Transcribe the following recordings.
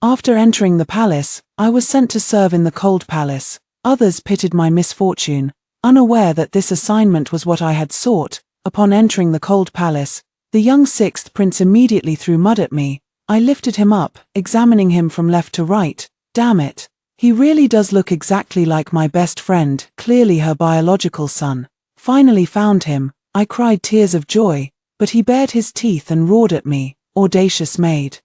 After entering the palace, I was sent to serve in the cold palace. Others pitied my misfortune, unaware that this assignment was what I had sought. Upon entering the cold palace, the young sixth prince immediately threw mud at me. I lifted him up, examining him from left to right. Damn it. He really does look exactly like my best friend, clearly her biological son. Finally found him. I cried tears of joy, but he bared his teeth and roared at me, audacious maid.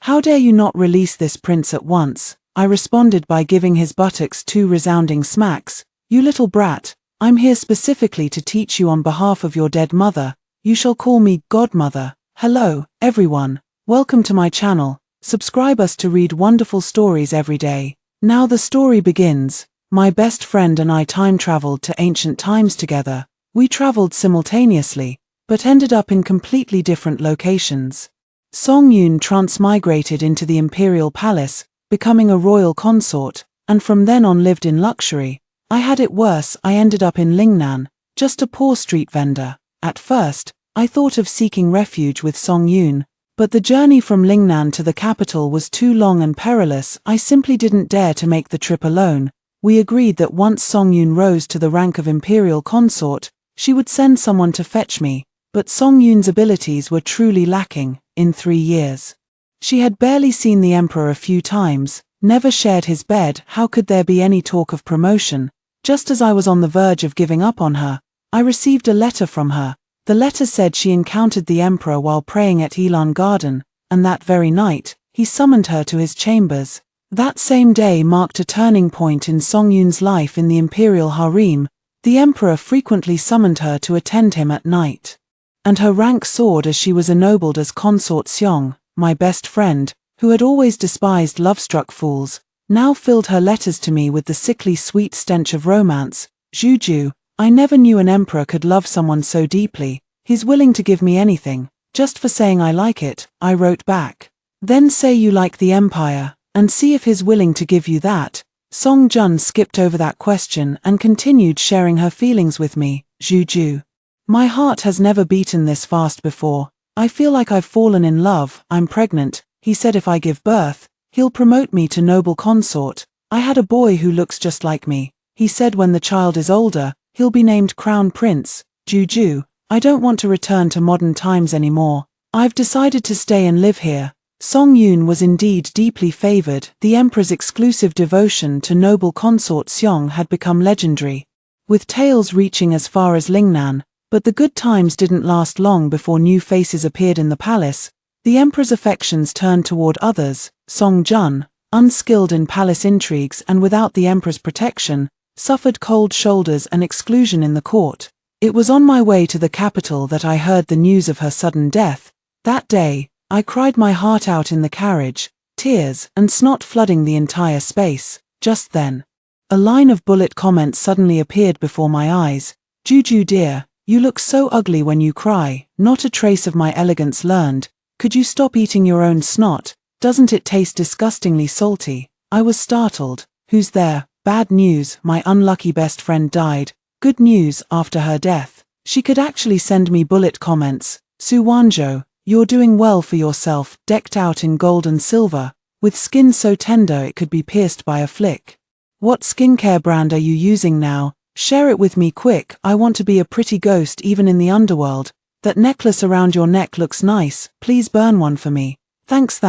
How dare you not release this prince at once? I responded by giving his buttocks 2 resounding smacks. You little brat, I'm here specifically to teach you on behalf of your dead mother. You shall call me Godmother. Hello, everyone. Welcome to my channel. Subscribe us to read wonderful stories every day. Now the story begins. My best friend and I time traveled to ancient times together. We traveled simultaneously, but ended up in completely different locations. Song Yun transmigrated into the imperial palace, becoming a royal consort, and from then on lived in luxury. I had it worse. I ended up in Lingnan, just a poor street vendor. At first, I thought of seeking refuge with Song Yun, but the journey from Lingnan to the capital was too long and perilous. I simply didn't dare to make the trip alone. We agreed that once Song Yun rose to the rank of imperial consort, she would send someone to fetch me, but Song Yun's abilities were truly lacking. In 3 years, she had barely seen the emperor a few times, never shared his bed. How could there be any talk of promotion? Just as I was on the verge of giving up on her, I received a letter from her. The letter said she encountered the emperor while praying at Elan Garden, and that very night, he summoned her to his chambers. That same day marked a turning point in Song Yun's life in the imperial harem. The emperor frequently summoned her to attend him at night, and her rank soared as she was ennobled as consort. Seong, my best friend, who had always despised love-struck fools, now filled her letters to me with the sickly sweet stench of romance. Juju, I never knew an emperor could love someone so deeply. He's willing to give me anything, just for saying I like it, I wrote back. Then say you like the empire, and see if he's willing to give you that. Song Jun skipped over that question and continued sharing her feelings with me. Juju. My heart has never beaten this fast before. I feel like I've fallen in love. I'm pregnant. He said if I give birth, he'll promote me to noble consort. I had a boy who looks just like me. He said when the child is older, he'll be named Crown Prince. Juju, I don't want to return to modern times anymore. I've decided to stay and live here. Song Yun was indeed deeply favored. The emperor's exclusive devotion to noble consort Seong had become legendary, with tales reaching as far as Lingnan. But the good times didn't last long before new faces appeared in the palace. The emperor's affections turned toward others. Song Jun, unskilled in palace intrigues and without the emperor's protection, suffered cold shoulders and exclusion in the court. It was on my way to the capital that I heard the news of her sudden death. That day, I cried my heart out in the carriage, tears and snot flooding the entire space. Just then, a line of bullet comments suddenly appeared before my eyes. Juju dear, you look so ugly when you cry, not a trace of my elegance learned. Could you stop eating your own snot? Doesn't it taste disgustingly salty? I was startled. Who's there? Bad news, my unlucky best friend died. Good news, after her death, she could actually send me bullet comments. Su Wanzhou, you're doing well for yourself, decked out in gold and silver, with skin so tender it could be pierced by a flick. What skincare brand are you using now? Share it with me quick. I want to be a pretty ghost even in the underworld. That necklace around your neck looks nice. Please burn one for me. Thanks.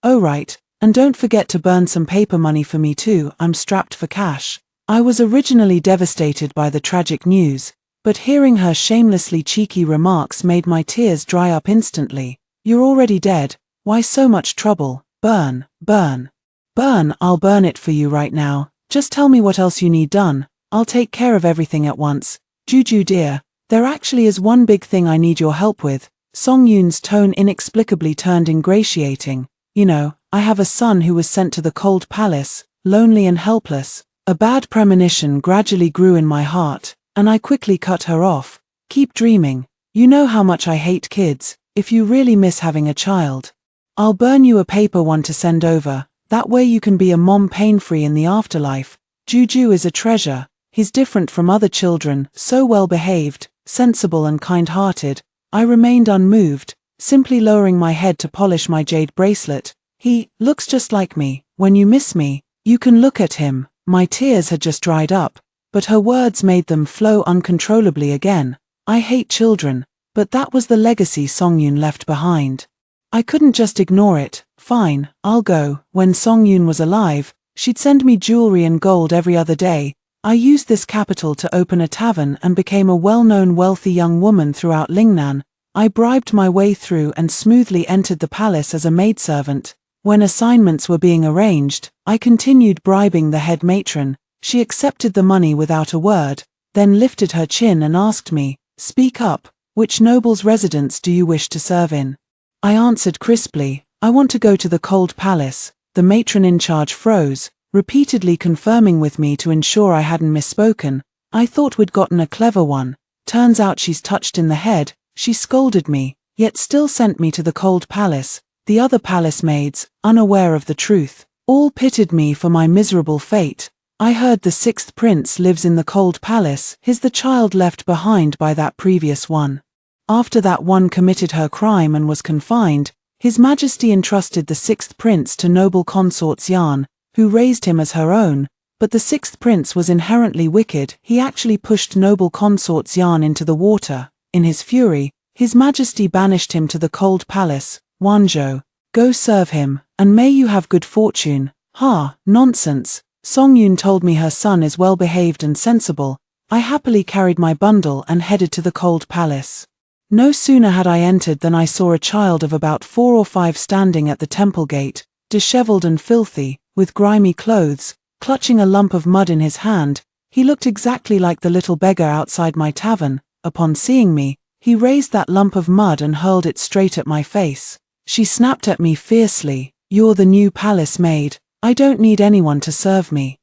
Oh right, and don't forget to burn some paper money for me too. I'm strapped for cash. I was originally devastated by the tragic news, but hearing her shamelessly cheeky remarks made my tears dry up instantly. You're already dead. Why so much trouble? Burn. I'll burn it for you right now. Just tell me what else you need done. I'll take care of everything at once. Juju dear, there actually is one big thing I need your help with. Song Yun's tone inexplicably turned ingratiating. You know, I have a son who was sent to the cold palace, lonely and helpless. A bad premonition gradually grew in my heart, and I quickly cut her off. Keep dreaming. You know how much I hate kids. If you really miss having a child, I'll burn you a paper one to send over. That way you can be a mom pain-free in the afterlife. Juju is a treasure. He's different from other children, so well-behaved, sensible and kind-hearted. I remained unmoved, simply lowering my head to polish my jade bracelet. He looks just like me. When you miss me, you can look at him." My tears had just dried up, but her words made them flow uncontrollably again. I hate children, but that was the legacy Songyun left behind. I couldn't just ignore it. Fine, I'll go. When Songyun was alive, she'd send me jewelry and gold every other day. I used this capital to open a tavern and became a well-known wealthy young woman throughout Lingnan. I bribed my way through and smoothly entered the palace as a maidservant. When assignments were being arranged, I continued bribing the head matron. She accepted the money without a word, then lifted her chin and asked me, "Speak up, which noble's residence do you wish to serve in?" I answered crisply, "I want to go to the cold palace." The matron in charge froze, repeatedly confirming with me to ensure I hadn't misspoken. I thought we'd gotten a clever one. Turns out she's touched in the head. She scolded me, yet still sent me to the cold palace. The other palace maids, unaware of the truth, all pitied me for my miserable fate. I heard the sixth prince lives in the cold palace. He's the child left behind by that previous one. After that one committed her crime and was confined, His Majesty entrusted the sixth prince to noble consort Xian, who raised him as her own, but the sixth prince was inherently wicked. He actually pushed noble consort Xian into the water. In his fury, His Majesty banished him to the cold palace. Wanzhou, go serve him, and may you have good fortune. Ha, nonsense. Songyun told me her son is well behaved and sensible. I happily carried my bundle and headed to the cold palace. No sooner had I entered than I saw a child of about 4 or 5 standing at the temple gate, disheveled and filthy, with grimy clothes, clutching a lump of mud in his hand. He looked exactly like the little beggar outside my tavern. Upon seeing me, he raised that lump of mud and hurled it straight at my face. She snapped at me fiercely, "You're the new palace maid. I don't need anyone to serve me.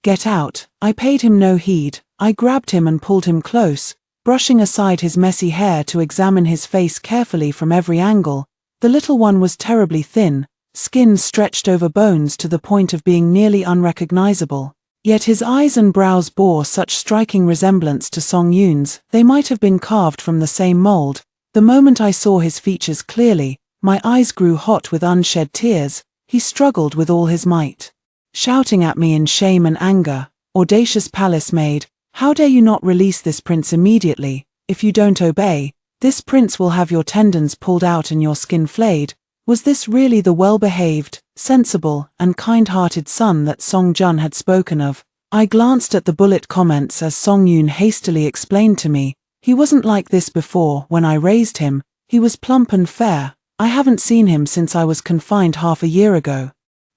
Get out." I paid him no heed. I grabbed him and pulled him close, brushing aside his messy hair to examine his face carefully from every angle. The little one was terribly thin, skin stretched over bones to the point of being nearly unrecognizable. Yet his eyes and brows bore such striking resemblance to Songyun's, they might have been carved from the same mold. The moment I saw his features clearly, my eyes grew hot with unshed tears. He struggled with all his might, shouting at me in shame and anger, "Audacious palace maid, how dare you not release this prince immediately? If you don't obey, this prince will have your tendons pulled out and your skin flayed." Was this really the well-behaved, sensible, and kind-hearted son that Song Jun had spoken of? I glanced at the bullet comments as Songyun hastily explained to me, "He wasn't like this before. When I raised him, he was plump and fair. I haven't seen him since I was confined half a year ago.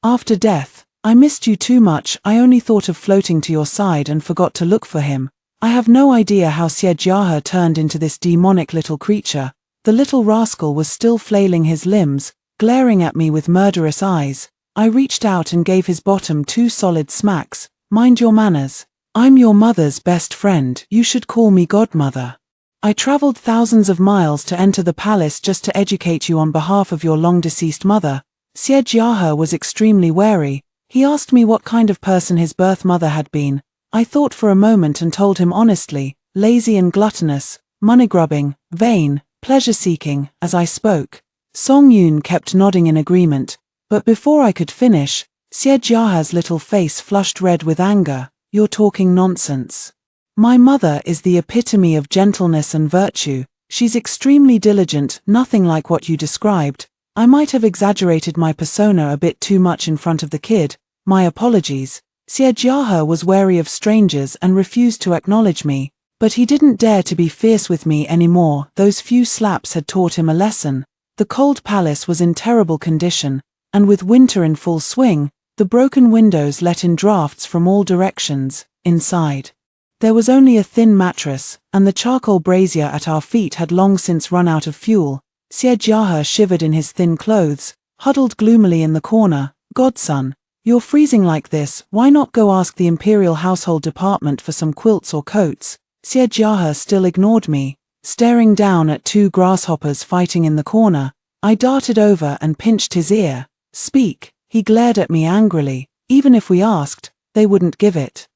After death, I missed you too much. I only thought of floating to your side and forgot to look for him. I have no idea how Xie Jiahe turned into this demonic little creature." The little rascal was still flailing his limbs, glaring at me with murderous eyes. I reached out and gave his bottom 2 solid smacks. "Mind your manners. I'm your mother's best friend. You should call me Godmother. I traveled thousands of miles to enter the palace just to educate you on behalf of your long-deceased mother." Xie Jiahe was extremely wary. He asked me what kind of person his birth mother had been. I thought for a moment and told him honestly, lazy and gluttonous, money-grubbing, vain, pleasure-seeking. As I spoke, Songyun kept nodding in agreement, but before I could finish, Xie Jiahe's little face flushed red with anger. "You're talking nonsense. My mother is the epitome of gentleness and virtue. She's extremely diligent, nothing like what you described. I might have exaggerated my persona a bit too much in front of the kid. My apologies." Xie Jiahe was wary of strangers and refused to acknowledge me, but he didn't dare to be fierce with me anymore. Those few slaps had taught him a lesson. The cold palace was in terrible condition, and with winter in full swing, the broken windows let in drafts from all directions. Inside, there was only a thin mattress, and the charcoal brazier at our feet had long since run out of fuel. Xie Jiahe shivered in his thin clothes, huddled gloomily in the corner. "Godson, you're freezing like this. Why not go ask the Imperial Household Department for some quilts or coats?" Xie Jiahe still ignored me. Staring down at 2 grasshoppers fighting in the corner, I darted over and pinched his ear. "Speak." He glared at me angrily. "Even if we asked, they wouldn't give it.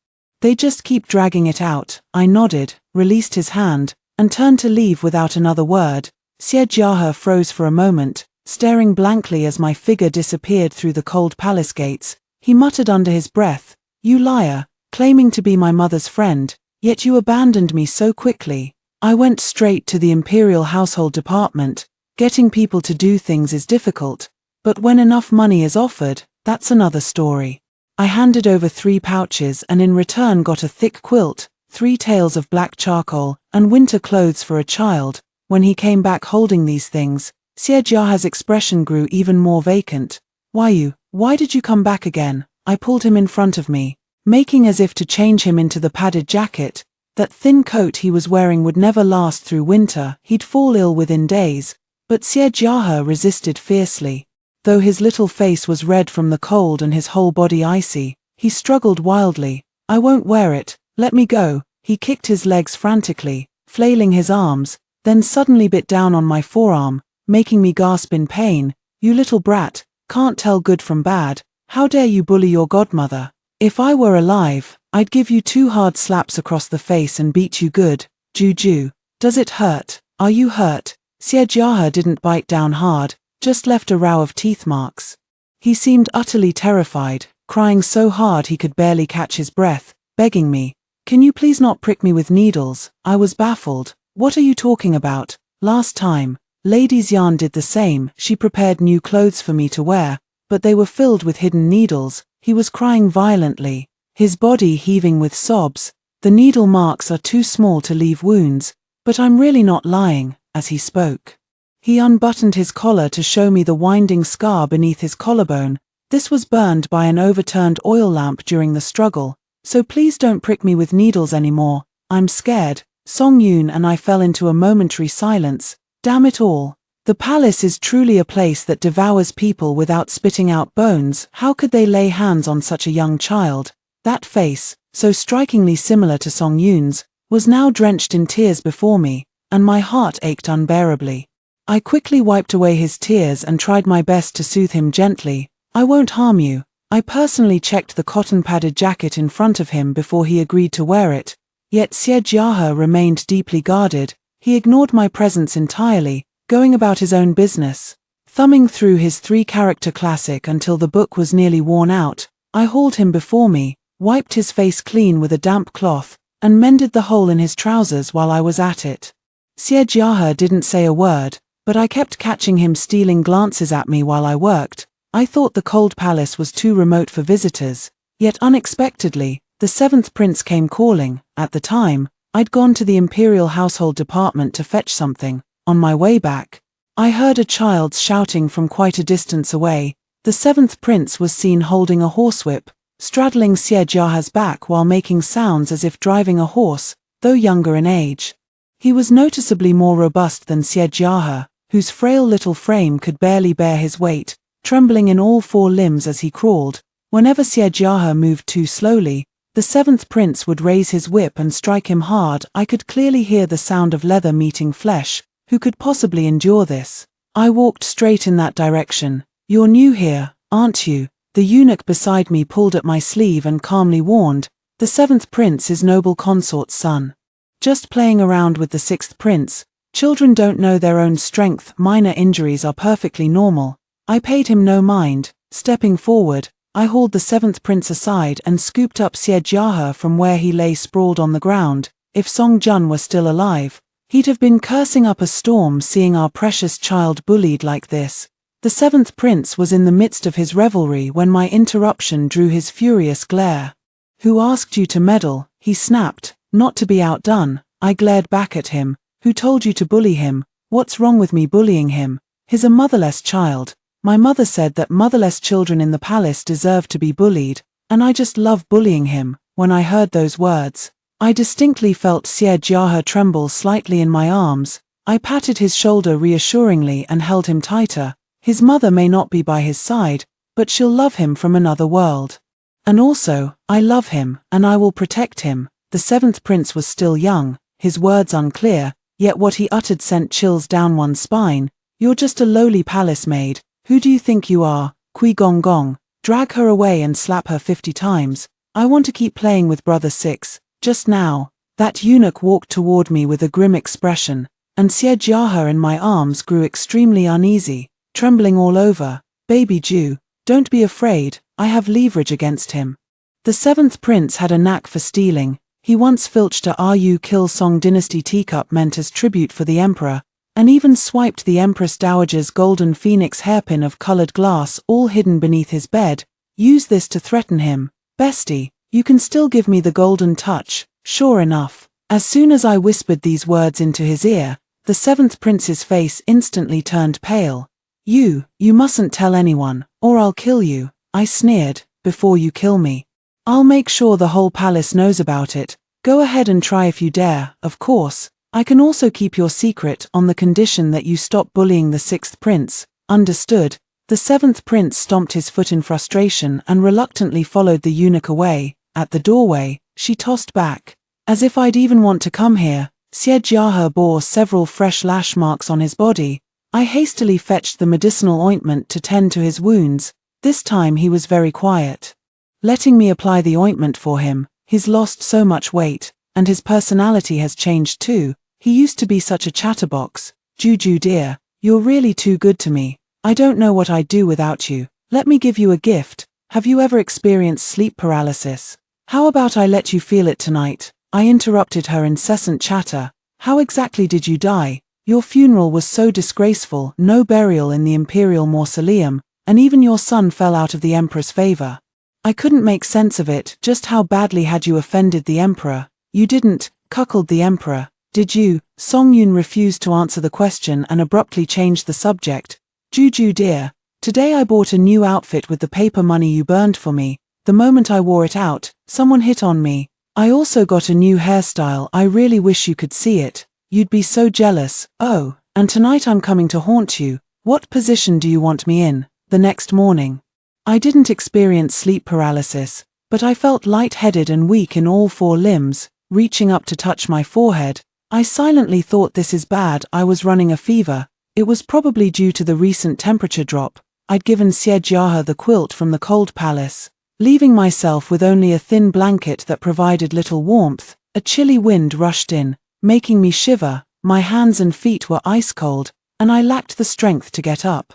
They just keep dragging it out." I nodded, released his hand, and turned to leave without another word. Xie Jiahe froze for a moment, staring blankly as my figure disappeared through the cold palace gates. He muttered under his breath, "You liar, claiming to be my mother's friend, yet you abandoned me so quickly." I went straight to the Imperial Household Department. Getting people to do things is difficult, but when enough money is offered, that's another story. I handed over 3 pouches and in return got a thick quilt, 3 tales of black charcoal, and winter clothes for a child. When he came back holding these things, Siejiaha's expression grew even more vacant. Why did you come back again?" I pulled him in front of me, making as if to change him into the padded jacket. That thin coat he was wearing would never last through winter, he'd fall ill within days. But Siejiaha resisted fiercely. Though his little face was red from the cold and his whole body icy, he struggled wildly. "I won't wear it, let me go." He kicked his legs frantically, flailing his arms, then suddenly bit down on my forearm, making me gasp in pain. "You little brat, can't tell good from bad. How dare you bully your godmother? If I were alive, I'd give you 2 hard slaps across the face and beat you good. Juju, does it hurt? Are you hurt?" Siejiaha didn't bite down hard, just left a row of teeth marks. He seemed utterly terrified, crying so hard he could barely catch his breath, begging me, "Can you please not prick me with needles?" I was baffled. "What are you talking about? Last time, Lady Xian did the same. She prepared new clothes for me to wear, but they were filled with hidden needles." He was crying violently, his body heaving with sobs. "The needle marks are too small to leave wounds, but I'm really not lying." As he spoke, he unbuttoned his collar to show me the winding scar beneath his collarbone. This was burned by an overturned oil lamp during the struggle. "So please don't prick me with needles anymore. I'm scared." Song Yun and I fell into a momentary silence. Damn it all. The palace is truly a place that devours people without spitting out bones. How could they lay hands on such a young child? That face, so strikingly similar to Song Yun's, was now drenched in tears before me, and my heart ached unbearably. I quickly wiped away his tears and tried my best to soothe him gently. "I won't harm you." I personally checked the cotton-padded jacket in front of him before he agreed to wear it. Yet Siejiaha remained deeply guarded. He ignored my presence entirely, going about his own business. Thumbing through his 3-character classic until the book was nearly worn out, I hauled him before me, wiped his face clean with a damp cloth, and mended the hole in his trousers while I was at it. Siejiaha didn't say a word, but I kept catching him stealing glances at me while I worked. I thought the cold palace was too remote for visitors, yet unexpectedly, the 7th prince came calling. At the time, I'd gone to the Imperial Household Department to fetch something. On my way back, I heard a child shouting from quite a distance away. The 7th prince was seen holding a horsewhip, straddling Siejiaha's back while making sounds as if driving a horse, though younger in age. He was noticeably more robust than Siejiaha, whose frail little frame could barely bear his weight, trembling in all 4 limbs as he crawled. Whenever Siejiaha moved too slowly, the 7th prince would raise his whip and strike him hard. I could clearly hear the sound of leather meeting flesh. Who could possibly endure this? I walked straight in that direction. "You're new here, aren't you?" The eunuch beside me pulled at my sleeve and calmly warned, "The 7th prince is noble consort's son. Just playing around with the 6th prince. Children don't know their own strength. Minor injuries are perfectly normal." I paid him no mind. Stepping forward, I hauled the 7th prince aside and scooped up Siejiaha from where he lay sprawled on the ground. If Song Jun were still alive, he'd have been cursing up a storm seeing our precious child bullied like this. The 7th prince was in the midst of his revelry when my interruption drew his furious glare. "Who asked you to meddle?" he snapped. Not to be outdone, I glared back at him. "Who told you to bully him? What's wrong with me bullying him? He's a motherless child. My mother said that motherless children in the palace deserve to be bullied, and I just love bullying him." When I heard those words, I distinctly felt Siejiaha tremble slightly in my arms. I patted his shoulder reassuringly and held him tighter. His mother may not be by his side, but she'll love him from another world. And also, I love him, and I will protect him. The 7th prince was still young, his words unclear, yet what he uttered sent chills down one's spine. "You're just a lowly palace maid. Who do you think you are? Kui Gong Gong. Drag her away and slap her 50 times. I want to keep playing with Brother 6. Just now." That eunuch walked toward me with a grim expression, and Siejiaha in my arms grew extremely uneasy. trembling all over. Baby Jew, don't be afraid, I have leverage against him. The seventh prince had a knack for stealing. He once filched a Ru Kill Song Dynasty teacup meant as tribute for the emperor, and even swiped the Empress Dowager's golden phoenix hairpin of colored glass all hidden beneath his bed. Use this to threaten him. Bestie, you can still give me the golden touch. Sure enough, as soon as I whispered these words into his ear, the seventh prince's face instantly turned pale. You mustn't tell anyone, or I'll kill you, I sneered, before you kill me. I'll make sure the whole palace knows about it. Go ahead and try if you dare, of course. I can also keep your secret on the condition that you stop bullying the sixth prince. Understood? The seventh prince stomped his foot in frustration and reluctantly followed the eunuch away. At the doorway, she tossed back. As if I'd even want to come here. Siejiahe bore several fresh lash marks on his body. I hastily fetched the medicinal ointment to tend to his wounds. This time he was very quiet. Letting me apply the ointment for him. He's lost so much weight, and his personality has changed too. He used to be such a chatterbox. Juju dear, you're really too good to me. I don't know what I'd do without you. Let me give you a gift. Have you ever experienced sleep paralysis? How about I let you feel it tonight? I interrupted her incessant chatter. How exactly did you die? Your funeral was so disgraceful, no burial in the imperial mausoleum, and even your son fell out of the emperor's favor. I couldn't make sense of it. Just how badly had you offended the emperor? You didn't cuckold the emperor, did you? Songyun refused to answer the question and abruptly changed the subject. Juju dear, today I bought a new outfit with the paper money you burned for me. The moment I wore it out, someone hit on me. I also got a new hairstyle. I really wish you could see it. You'd be so jealous. Oh, and tonight I'm coming to haunt you. What position do you want me in? The next morning. I didn't experience sleep paralysis, but I felt lightheaded and weak in all four limbs. Reaching up to touch my forehead, I silently thought, this is bad. I was running a fever. It was probably due to the recent temperature drop. I'd given Siejiahe the quilt from the cold palace, leaving myself with only a thin blanket that provided little warmth. A chilly wind rushed in, making me shiver. My hands and feet were ice cold, and I lacked the strength to get up.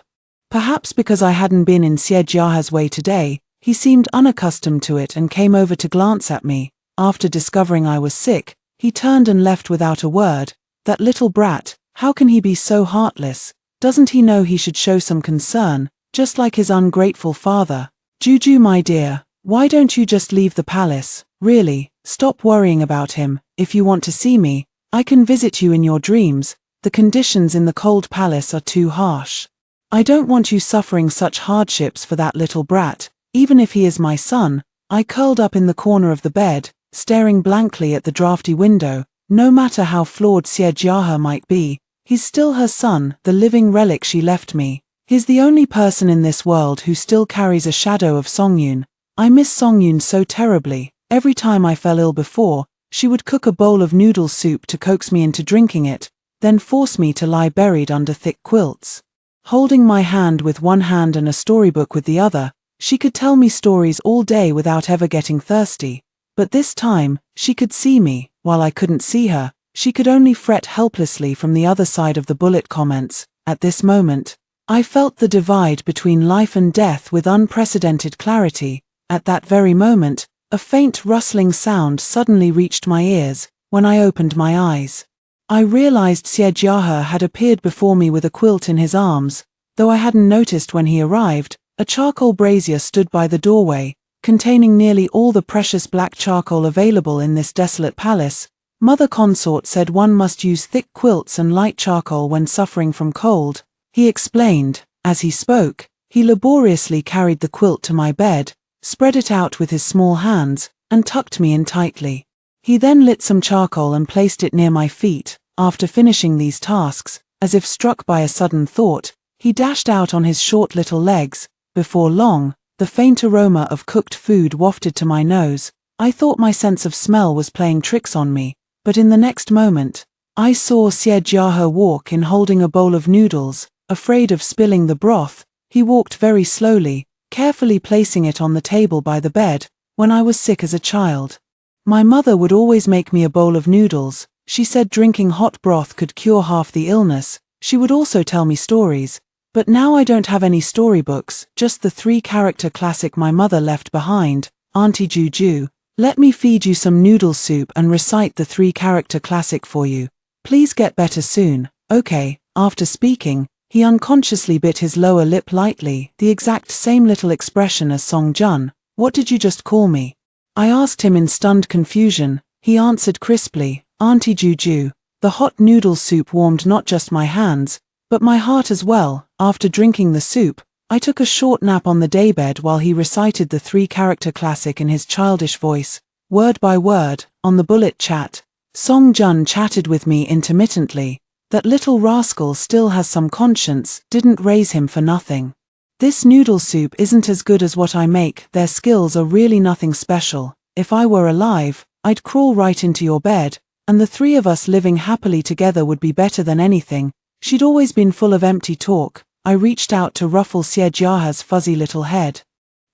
Perhaps because I hadn't been in Siejiahe's way today, he seemed unaccustomed to it and came over to glance at me. After discovering I was sick, he turned and left without a word. That little brat, how can he be so heartless? Doesn't he know he should show some concern, just like his ungrateful father? Juju my dear, why don't you just leave the palace? Really, stop worrying about him. If you want to see me, I can visit you in your dreams. The conditions in the cold palace are too harsh. I don't want you suffering such hardships for that little brat, even if he is my son. I curled up in the corner of the bed, staring blankly at the drafty window. No matter how flawed Siejiahe might be, he's still her son, the living relic she left me. He's the only person in this world who still carries a shadow of Songyun. I miss Songyun so terribly. Every time I fell ill before, she would cook a bowl of noodle soup to coax me into drinking it, then force me to lie buried under thick quilts. Holding my hand with one hand and a storybook with the other, she could tell me stories all day without ever getting thirsty. But this time, she could see me, while I couldn't see her. She could only fret helplessly from the other side of the bullet comments. At this moment, I felt the divide between life and death with unprecedented clarity. At that very moment, a faint rustling sound suddenly reached my ears. When I opened my eyes, I realized Siejiahe had appeared before me with a quilt in his arms. Though I hadn't noticed when he arrived, a charcoal brazier stood by the doorway, containing nearly all the precious black charcoal available in this desolate palace. Mother Consort said one must use thick quilts and light charcoal when suffering from cold, he explained. As he spoke, he laboriously carried the quilt to my bed, spread it out with his small hands, and tucked me in tightly. He then lit some charcoal and placed it near my feet. After finishing these tasks, as if struck by a sudden thought, he dashed out on his short little legs. Before long, the faint aroma of cooked food wafted to my nose. I thought my sense of smell was playing tricks on me, but in the next moment, I saw Siejiahe walk in holding a bowl of noodles. Afraid of spilling the broth, he walked very slowly, carefully placing it on the table by the bed. When I was sick as a child, my mother would always make me a bowl of noodles. She said drinking hot broth could cure half the illness. She would also tell me stories. But now I don't have any storybooks, just the 3-character classic my mother left behind. Auntie Juju, let me feed you some noodle soup and recite the 3-character classic for you. Please get better soon, okay? After speaking, he unconsciously bit his lower lip lightly, the exact same little expression as Song Jun. What did you just call me? I asked him in stunned confusion. He answered crisply, Auntie Juju. The hot noodle soup warmed not just my hands, but my heart as well. After drinking the soup, I took a short nap on the daybed while he recited the 3-character classic in his childish voice, word by word. On the bullet chat, Song Jun chatted with me intermittently. That little rascal still has some conscience, didn't raise him for nothing. This noodle soup isn't as good as what I make, their skills are really nothing special. If I were alive, I'd crawl right into your bed, and the 3 of us living happily together would be better than anything. She'd always been full of empty talk. I reached out to ruffle Xie Jiahe's fuzzy little head.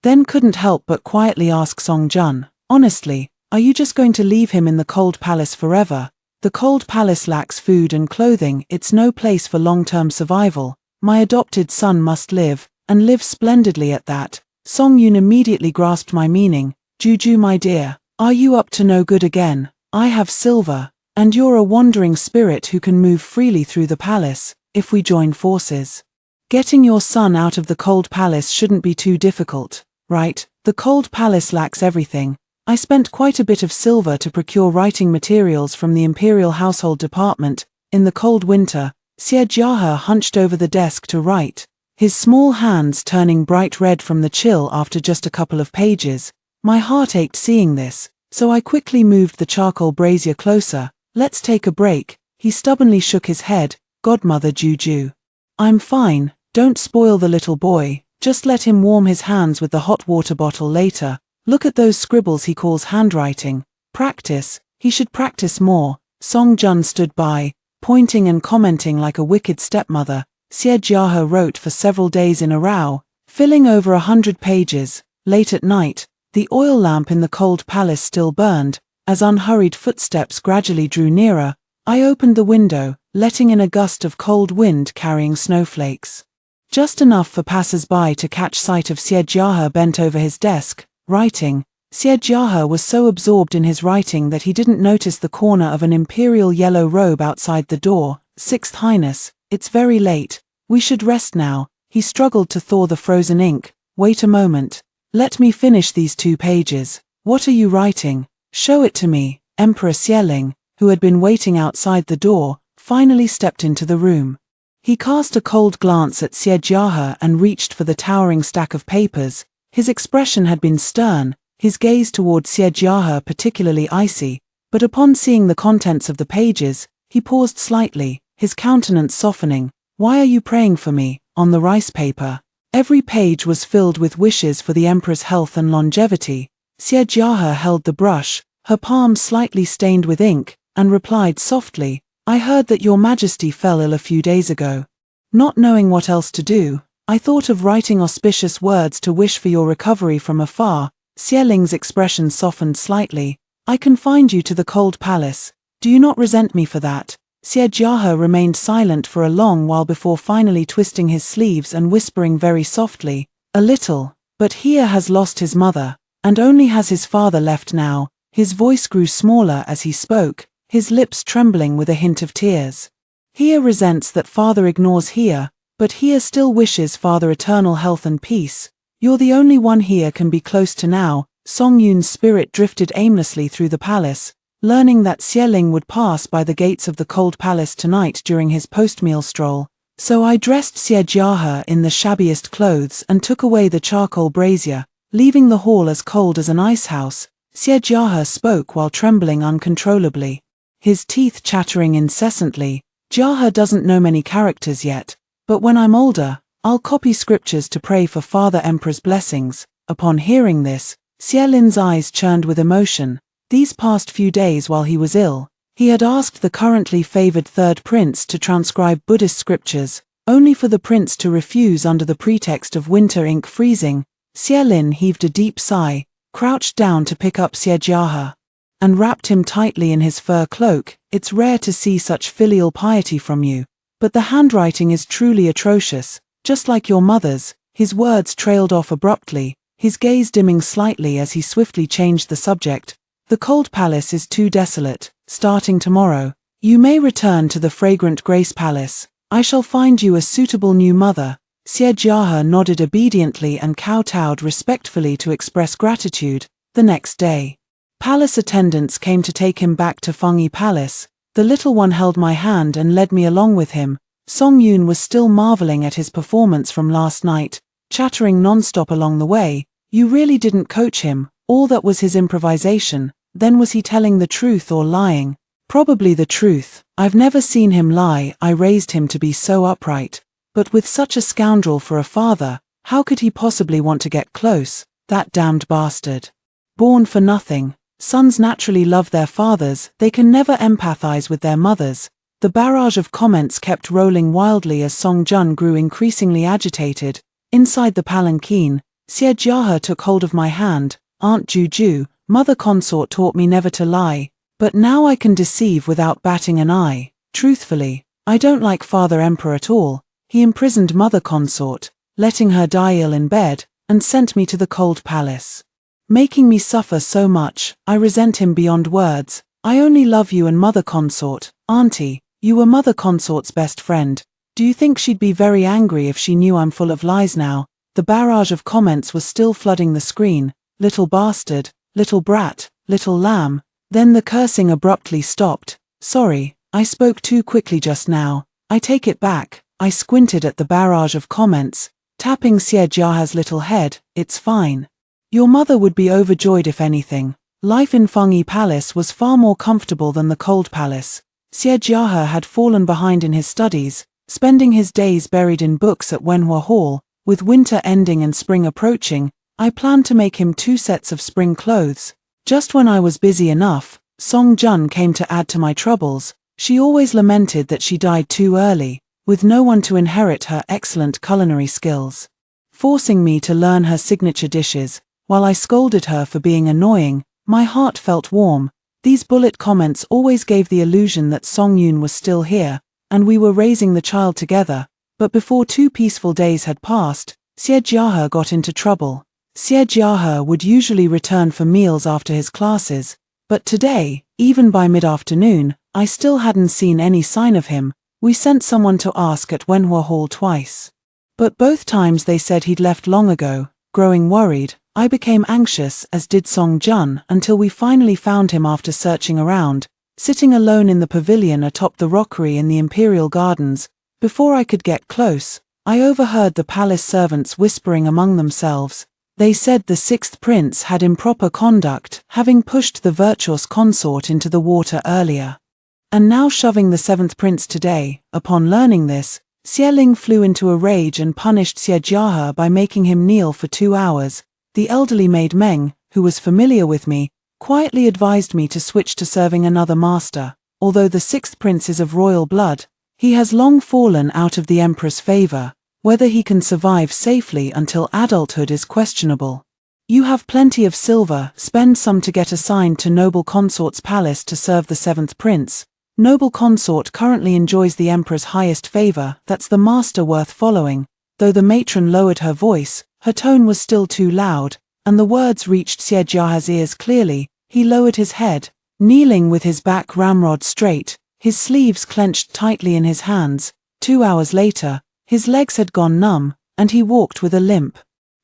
Then couldn't help but quietly ask Song Jun, honestly, are you just going to leave him in the cold palace forever? The cold palace lacks food and clothing, it's no place for long-term survival. My adopted son must live, and live splendidly at that. Song Yun immediately grasped my meaning. Juju my dear, are you up to no good again? I have silver, and you're a wandering spirit who can move freely through the palace. If we join forces, getting your son out of the cold palace shouldn't be too difficult, right? The cold palace lacks everything. I spent quite a bit of silver to procure writing materials from the Imperial Household Department. In the cold winter, Xie Jiahe hunched over the desk to write, his small hands turning bright red from the chill after just a couple of pages. My heart ached seeing this, so I quickly moved the charcoal brazier closer. Let's take a break. He stubbornly shook his head. Godmother Juju. I'm fine, don't spoil the little boy, just let him warm his hands with the hot water bottle later. Look at those scribbles he calls handwriting. Practice, he should practice more. Song Jun stood by, pointing and commenting like a wicked stepmother. Xie Jiahe wrote for several days in a row, filling over 100 pages. Late at night, the oil lamp in the cold palace still burned. As unhurried footsteps gradually drew nearer, I opened the window, letting in a gust of cold wind carrying snowflakes. Just enough for passers-by to catch sight of Xie Jiahe bent over his desk, writing. Xie Jiahe was so absorbed in his writing that he didn't notice the corner of an imperial yellow robe outside the door. Sixth Highness, it's very late, we should rest now. He struggled to thaw the frozen ink. Wait a moment. Let me finish these 2 pages. What are you writing? Show it to me. Emperor Xieling, who had been waiting outside the door, finally stepped into the room. He cast a cold glance at Xie Jiahe and reached for the towering stack of papers. His expression had been stern, his gaze toward Xie Jiahe particularly icy, but upon seeing the contents of the pages, he paused slightly, his countenance softening. Why are you praying for me? On the rice paper, every page was filled with wishes for the emperor's health and longevity. Xie Jiahe held the brush, her palm slightly stained with ink, and replied softly, I heard that your majesty fell ill a few days ago. Not knowing what else to do, I thought of writing auspicious words to wish for your recovery from afar. Xieling's expression softened slightly. I confined you to the cold palace. Do you not resent me for that? Xie Jiahe remained silent for a long while before finally twisting his sleeves and whispering very softly, a little, but He has lost his mother, and only has his father left now. His voice grew smaller as he spoke, his lips trembling with a hint of tears. He resents that father ignores He, but He still wishes father eternal health and peace. You're the only one He can be close to now. Song Yun's spirit drifted aimlessly through the palace, learning that Xieling would pass by the gates of the cold palace tonight during his post-meal stroll. So I dressed Xie Jiahe in the shabbiest clothes and took away the charcoal brazier, leaving the hall as cold as an icehouse. Xie Jiahe spoke while trembling uncontrollably, his teeth chattering incessantly. Jiahe doesn't know many characters yet, but when I'm older, I'll copy scriptures to pray for Father Emperor's blessings. Upon hearing this, Xielin's eyes churned with emotion. These past few days while he was ill, he had asked the currently favored third prince to transcribe Buddhist scriptures, only for the prince to refuse under the pretext of winter ink freezing. Xielin heaved a deep sigh, crouched down to pick up Xie Jiahe, and wrapped him tightly in his fur cloak. It's rare to see such filial piety from you, but the handwriting is truly atrocious. just like your mother's." His words trailed off abruptly, his gaze dimming slightly as he swiftly changed the subject. "The cold palace is too desolate. Starting tomorrow, you may return to the fragrant Grace Palace. I shall find you a suitable new mother." Xie Jiahe nodded obediently and kowtowed respectfully to express gratitude. The next day, palace attendants came to take him back to Fengyi Palace. The little one held my hand and led me along with him. Song Yun was still marveling at his performance from last night, chattering non-stop along the way. "You really didn't coach him, all that was his improvisation." Then was he telling the truth or lying? Probably the truth. I've never seen him lie. I raised him to be so upright. But with such a scoundrel for a father, how could he possibly want to get close? That damned bastard. Born for nothing. Sons naturally love their fathers, they can never empathize with their mothers. The barrage of comments kept rolling wildly as Song Jun grew increasingly agitated. Inside the palanquin, Xie Jiahe took hold of my hand. "Aunt Juju, mother consort taught me never to lie, but now I can deceive without batting an eye. Truthfully, I don't like Father Emperor at all. He imprisoned mother consort, letting her die ill in bed, and sent me to the cold palace, making me suffer so much. I resent him beyond words. I only love you and mother consort. Auntie, you were mother consort's best friend. Do you think she'd be very angry if she knew I'm full of lies now?" The barrage of comments was still flooding the screen. "Little bastard, little brat, little lamb." Then the cursing abruptly stopped. "Sorry, I spoke too quickly just now. I take it back." I squinted at the barrage of comments, tapping Xie Jiahe's little head. "It's fine. Your mother would be overjoyed if anything." Life in Fengyi Palace was far more comfortable than the cold palace. Xie Jiahe had fallen behind in his studies, spending his days buried in books at Wenhua Hall. With winter ending and spring approaching, I planned to make him 2 sets of spring clothes. Just when I was busy enough, Song Jun came to add to my troubles. She always lamented that she died too early, with no one to inherit her excellent culinary skills, forcing me to learn her signature dishes. While I scolded her for being annoying, my heart felt warm. These bullet comments always gave the illusion that Song Yun was still here, and we were raising the child together. But before 2 peaceful days had passed, Xie Jiahe got into trouble. Xie Jiahe would usually return for meals after his classes, but today, even by mid-afternoon, I still hadn't seen any sign of him. We sent someone to ask at Wenhua Hall twice, but both times they said he'd left long ago. Growing worried, I became anxious, as did Song Jun, until we finally found him after searching around, sitting alone in the pavilion atop the rockery in the Imperial Gardens. Before I could get close, I overheard the palace servants whispering among themselves. They said the 6th prince had improper conduct, having pushed the virtuous consort into the water earlier, and now shoving the 7th prince today. Upon learning this, Xie Ling flew into a rage and punished Xie Jiahe by making him kneel for 2 hours. The elderly maid Meng, who was familiar with me, quietly advised me to switch to serving another master. Although the 6th prince is of royal blood, he has long fallen out of the emperor's favor. Whether he can survive safely until adulthood is questionable. "You have plenty of silver, spend some to get assigned to noble consort's palace to serve the 7th prince. Noble consort currently enjoys the emperor's highest favor. That's the master worth following." Though the matron lowered her voice, her tone was still too loud, and the words reached Xie Jiahe's ears clearly. He lowered his head, kneeling with his back ramrod straight, his sleeves clenched tightly in his hands. 2 hours later, his legs had gone numb, and he walked with a limp.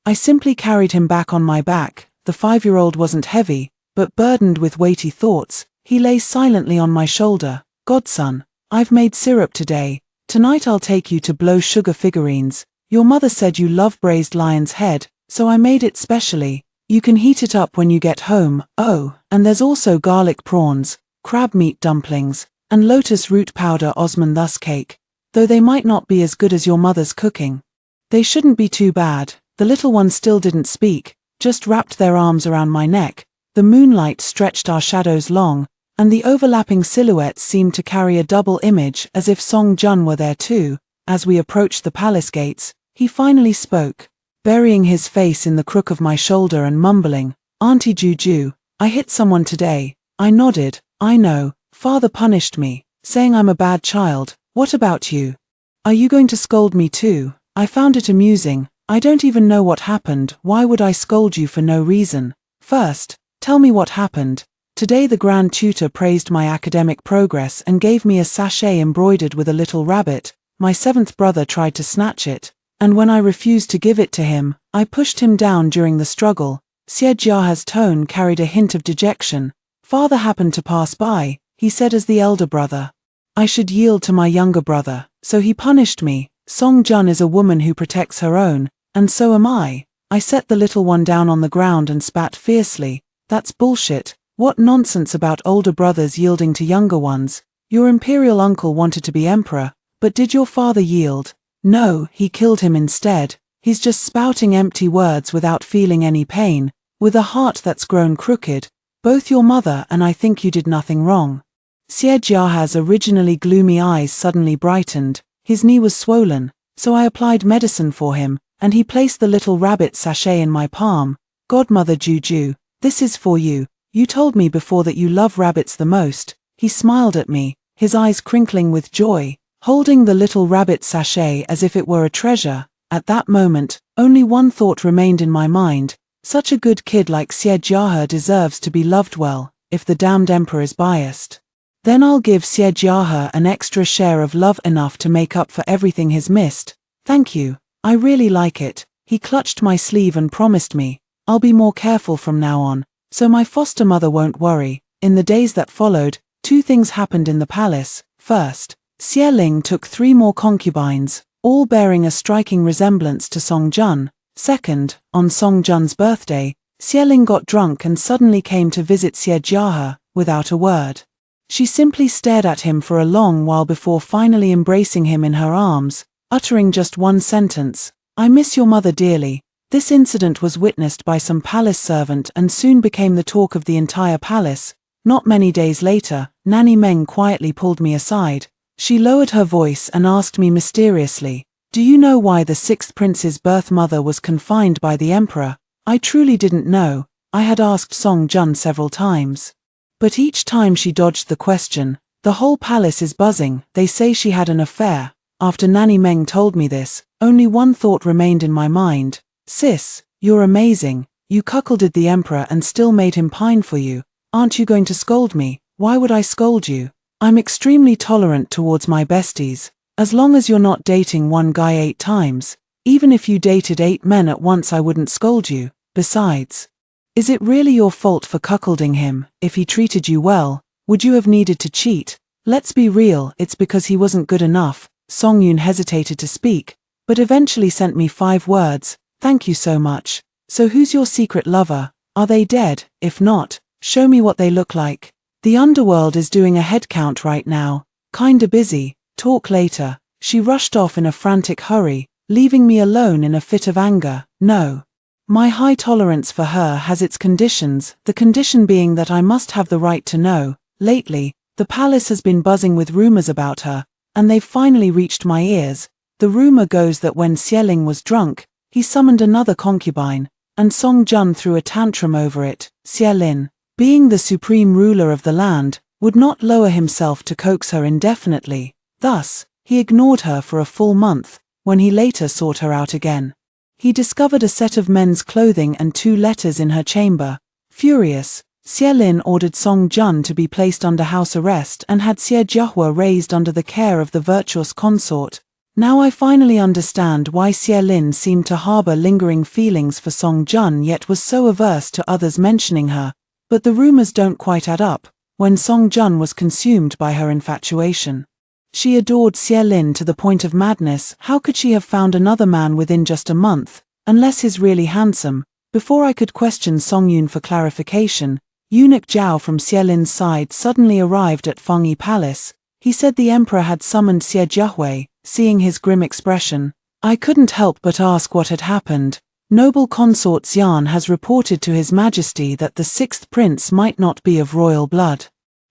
I simply carried him back on my back. The 5-year-old wasn't heavy, but burdened with weighty thoughts. He lay silently on my shoulder. "Godson, I've made syrup today. Tonight I'll take you to blow sugar figurines. Your mother said you love braised lion's head, so I made it specially. You can heat it up when you get home. Oh, and there's also garlic prawns, crab meat dumplings, and lotus root powder Osman thus cake, though they might not be as good as your mother's cooking. They shouldn't be too bad." The little ones still didn't speak, just wrapped their arms around my neck. The moonlight stretched our shadows long, and the overlapping silhouettes seemed to carry a double image, as if Song Jun were there too. As we approached the palace gates, he finally spoke, burying his face in the crook of my shoulder and mumbling, "Auntie Juju, I hit someone today." I nodded. "I know, father punished me, saying I'm a bad child. What about you? Are you going to scold me too?" I found it amusing. I don't even know what happened. Why would I scold you for no reason? First, tell me what happened. Today the grand tutor praised my academic progress and gave me a sachet embroidered with a little rabbit. My seventh brother tried to snatch it, and when I refused to give it to him, I pushed him down during the struggle. Siejiaha's tone carried a hint of dejection. Father happened to pass by, he said as the elder brother. I should yield to my younger brother, so he punished me. Song Jun is a woman who protects her own, and so am I. I set the little one down on the ground and spat fiercely. That's bullshit. What nonsense about older brothers yielding to younger ones. Your imperial uncle wanted to be emperor, but did your father yield? No, he killed him instead. He's just spouting empty words without feeling any pain, with a heart that's grown crooked. Both your mother and I think you did nothing wrong. Siejiaha's originally gloomy eyes suddenly brightened. His knee was swollen, so I applied medicine for him, and he placed the little rabbit sachet in my palm. Godmother Juju, this is for you. You told me before that you love rabbits the most. He smiled at me, his eyes crinkling with joy, holding the little rabbit sachet as if it were a treasure. At that moment, only one thought remained in my mind. Such a good kid like Siejiaha deserves to be loved well, if the damned emperor is biased. Then I'll give Siejiaha an extra share of love, enough to make up for everything he's missed. Thank you, I really like it. He clutched my sleeve and promised me, I'll be more careful from now on, so my foster mother won't worry. In the days that followed, two things happened in the palace. First, Xie Ling took 3 more concubines, all bearing a striking resemblance to Song Jun. Second, on Song Jun's birthday, Xie Ling got drunk and suddenly came to visit Siejiaha, without a word. She simply stared at him for a long while before finally embracing him in her arms, uttering just one sentence, I miss your mother dearly. This incident was witnessed by some palace servant and soon became the talk of the entire palace. Not many days later, Nanny Meng quietly pulled me aside. She lowered her voice and asked me mysteriously, do you know why the 6th prince's birth mother was confined by the emperor? I truly didn't know. I had asked Song Jun several times. But each time she dodged the question. The whole palace is buzzing. They say she had an affair. After Nanny Meng told me this, only one thought remained in my mind. Sis, you're amazing. You cuckolded the emperor and still made him pine for you. Aren't you going to scold me? Why would I scold you? I'm extremely tolerant towards my besties. As long as you're not dating one guy 8 times. Even if you dated 8 men at once, I wouldn't scold you. Besides, is it really your fault for cuckolding him? If he treated you well, would you have needed to cheat? Let's be real, it's because he wasn't good enough. Song Yun hesitated to speak, but eventually sent me 5 words. Thank you so much. So who's your secret lover? Are they dead? If not, show me what they look like. The underworld is doing a head count right now. Kinda busy. Talk later. She rushed off in a frantic hurry, leaving me alone in a fit of anger. No. My high tolerance for her has its conditions, the condition being that I must have the right to know. Lately, the palace has been buzzing with rumors about her, and they've finally reached my ears. The rumor goes that when Xie Ling was drunk, he summoned another concubine, and Song Jun threw a tantrum over it. Xie Lin, being the supreme ruler of the land, would not lower himself to coax her indefinitely. Thus, he ignored her for a full month. When he later sought her out again, he discovered a set of men's clothing and 2 letters in her chamber. Furious, Xie Lin ordered Song Jun to be placed under house arrest and had Siejiahua raised under the care of the virtuous consort. Now I finally understand why Xie Lin seemed to harbor lingering feelings for Song Jun yet was so averse to others mentioning her. But the rumors don't quite add up. When Song Jun was consumed by her infatuation, she adored Xie Lin to the point of madness. How could she have found another man within just a month, unless he's really handsome? Before I could question Song Yun for clarification, Eunuch Zhao from Xie Lin's side suddenly arrived at Fengyi Palace. He said the emperor had summoned Siejiahua. Seeing his grim expression, I couldn't help but ask what had happened. Noble consort Xian has reported to His Majesty that the 6th prince might not be of royal blood.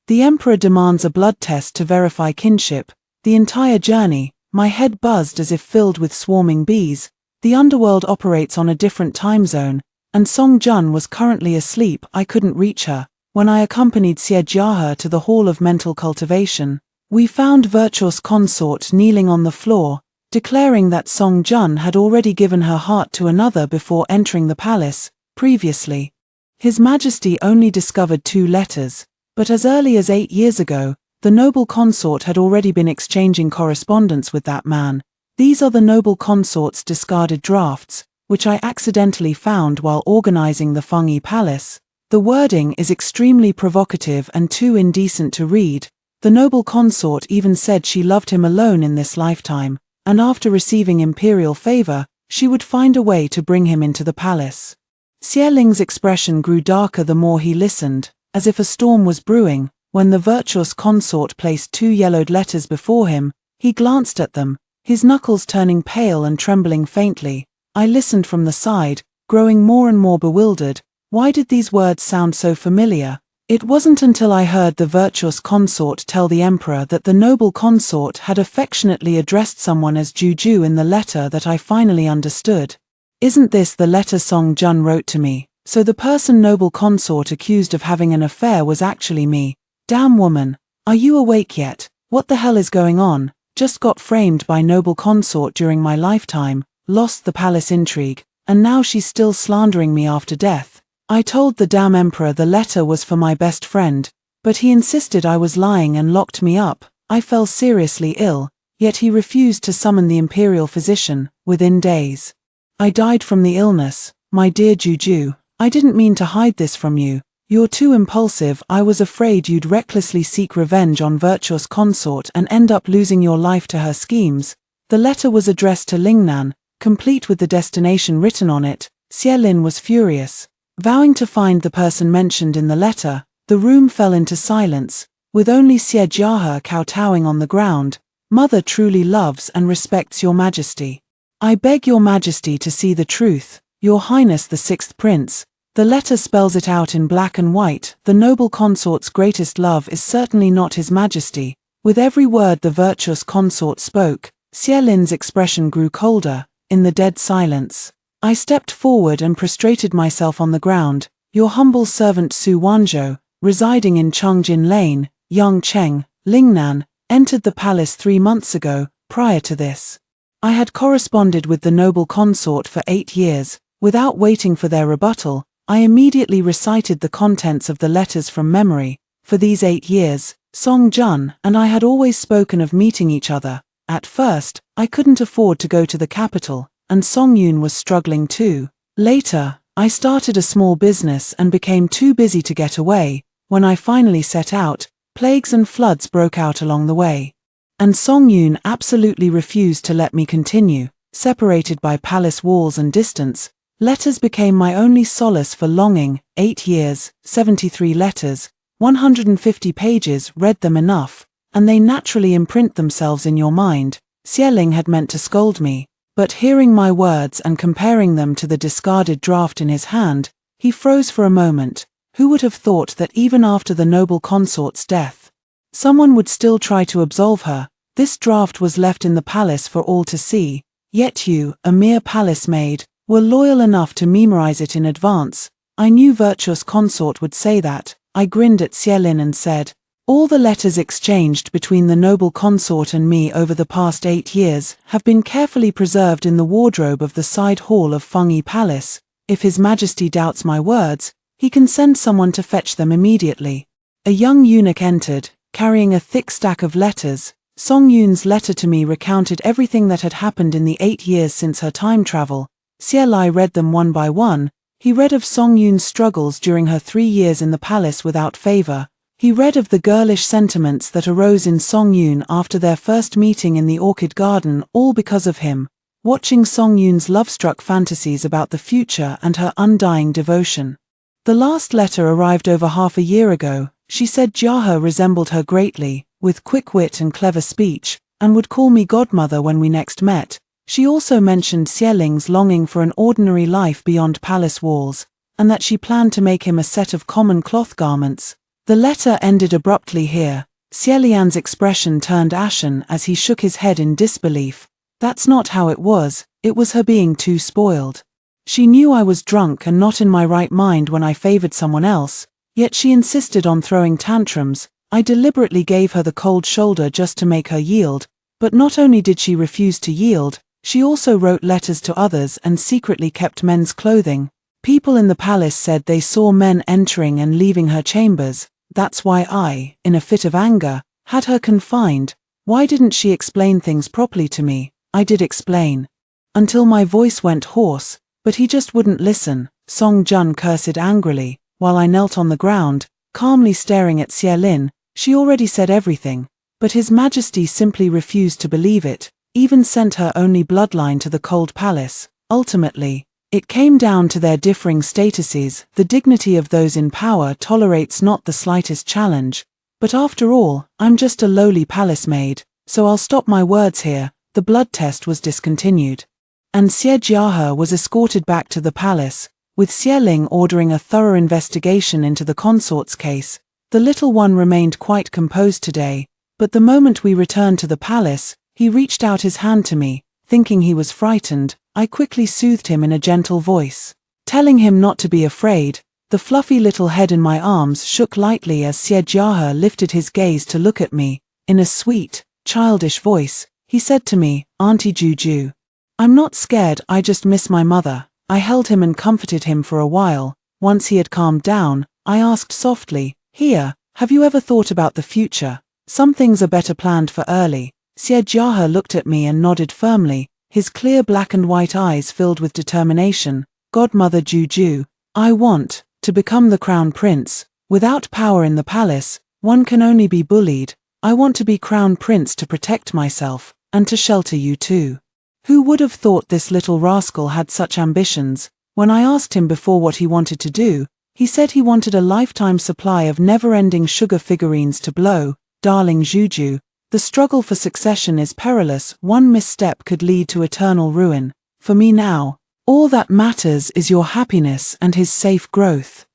The emperor demands a blood test to verify kinship. The entire journey, my head buzzed as if filled with swarming bees. The underworld operates on a different time zone, and Song Jun was currently asleep. I couldn't reach her. When I accompanied Siejiahua to the Hall of Mental Cultivation, we found virtuous consort kneeling on the floor, declaring that Song Jun had already given her heart to another before entering the palace. Previously, His Majesty only discovered 2 letters, but as early as 8 years ago, the noble consort had already been exchanging correspondence with that man. These are the noble consort's discarded drafts, which I accidentally found while organizing the Fengyi Palace. The wording is extremely provocative and too indecent to read. The noble consort even said she loved him alone in this lifetime, and after receiving imperial favor, she would find a way to bring him into the palace. Xie Ling's expression grew darker the more he listened, as if a storm was brewing. When the virtuous consort placed 2 yellowed letters before him, he glanced at them, his knuckles turning pale and trembling faintly. I listened from the side, growing more and more bewildered. Why did these words sound so familiar? It wasn't until I heard the virtuous consort tell the emperor that the noble consort had affectionately addressed someone as Juju in the letter that I finally understood. Isn't this the letter Song Jun wrote to me? So the person noble consort accused of having an affair was actually me. Damn woman, are you awake yet? What the hell is going on? Just got framed by noble consort during my lifetime, lost the palace intrigue, and now she's still slandering me after death. I told the damn emperor the letter was for my best friend, but he insisted I was lying and locked me up. I fell seriously ill, yet he refused to summon the imperial physician. Within days, I died from the illness. My dear Juju, I didn't mean to hide this from you. You're too impulsive. I was afraid you'd recklessly seek revenge on virtuous consort and end up losing your life to her schemes. The letter was addressed to Lingnan, complete with the destination written on it. Xie Lin was furious. Vowing to find the person mentioned in the letter, the room fell into silence, with only Xie Jiahe kowtowing on the ground. Mother truly loves and respects your majesty. I beg your majesty to see the truth, your highness the 6th prince. The letter spells it out in black and white. The noble consort's greatest love is certainly not his majesty. With every word the virtuous consort spoke, Xie Lin's expression grew colder. In the dead silence, I stepped forward and prostrated myself on the ground. Your humble servant Su Wanzhou, residing in Chongjin Lane, Yangcheng, Lingnan, entered the palace 3 months ago. Prior to this, I had corresponded with the noble consort for 8 years. Without waiting for their rebuttal, I immediately recited the contents of the letters from memory. For these 8 years, Song Jun and I had always spoken of meeting each other. At first, I couldn't afford to go to the capital, and Song Yun was struggling too. Later, I started a small business and became too busy to get away. When I finally set out, plagues and floods broke out along the way. And Song Yun absolutely refused to let me continue. Separated by palace walls and distance, letters became my only solace for longing. 8 years, 73 letters, 150 pages. Read them enough, and they naturally imprint themselves in your mind. Xie Ling had meant to scold me, but hearing my words and comparing them to the discarded draft in his hand, he froze for a moment. Who would have thought that even after the noble consort's death, someone would still try to absolve her? This draft was left in the palace for all to see, yet you, a mere palace maid, were loyal enough to memorize it in advance. I knew virtuous consort would say that. I grinned at Xie Lin and said, all the letters exchanged between the noble consort and me over the past 8 years have been carefully preserved in the wardrobe of the side hall of Fengyi Palace. If His Majesty doubts my words, he can send someone to fetch them immediately. A young eunuch entered, carrying a thick stack of letters. Song Yun's letter to me recounted everything that had happened in the 8 years since her time travel. Xie Lai read them one by one. He read of Song Yun's struggles during her 3 years in the palace without favor. He read of the girlish sentiments that arose in Song Yun after their first meeting in the orchid garden, all because of him. Watching Song Yun's love-struck fantasies about the future and her undying devotion. The last letter arrived over half a year ago. She said Jiahe resembled her greatly, with quick wit and clever speech, and would call me Godmother when we next met. She also mentioned Xie Ling's longing for an ordinary life beyond palace walls, and that she planned to make him a set of common cloth garments. The letter ended abruptly here. Xie Lian's expression turned ashen as he shook his head in disbelief. That's not how it was her being too spoiled. She knew I was drunk and not in my right mind when I favored someone else, yet she insisted on throwing tantrums. I deliberately gave her the cold shoulder just to make her yield, But not only did she refuse to yield, she also wrote letters to others and secretly kept men's clothing. People in the palace said they saw men entering and leaving her chambers. That's why I, in a fit of anger, had her confined. Why didn't she explain things properly to me? I did explain. Until my voice went hoarse, but he just wouldn't listen. Song Jun cursed angrily, while I knelt on the ground, calmly staring at Xie Lin. She already said everything, but His Majesty simply refused to believe it, even sent her only bloodline to the cold palace. Ultimately, it came down to their differing statuses. The dignity of those in power tolerates not the slightest challenge. But after all, I'm just a lowly palace maid, so I'll stop my words here. The blood test was discontinued, and Xie Jiahe was escorted back to the palace, with Xie Ling ordering a thorough investigation into the consort's case. The little one remained quite composed today, but the moment we returned to the palace, he reached out his hand to me. Thinking he was frightened, I quickly soothed him in a gentle voice, telling him not to be afraid. The fluffy little head in my arms shook lightly as Xie Jiahe lifted his gaze to look at me. In a sweet, childish voice, he said to me, "Auntie Juju, I'm not scared, I just miss my mother." I held him and comforted him for a while. Once he had calmed down, I asked softly, "Here, have you ever thought about the future? Some things are better planned for early." Xie Jiahe looked at me and nodded firmly, his clear black and white eyes filled with determination. "Godmother Juju, I want to become the crown prince. Without power in the palace, one can only be bullied. I want to be crown prince to protect myself, and to shelter you too." Who would have thought this little rascal had such ambitions? When I asked him before what he wanted to do, he said he wanted a lifetime supply of never-ending sugar figurines to blow. Darling Juju, the struggle for succession is perilous. One misstep could lead to eternal ruin. For me now, all that matters is your happiness and his safe growth.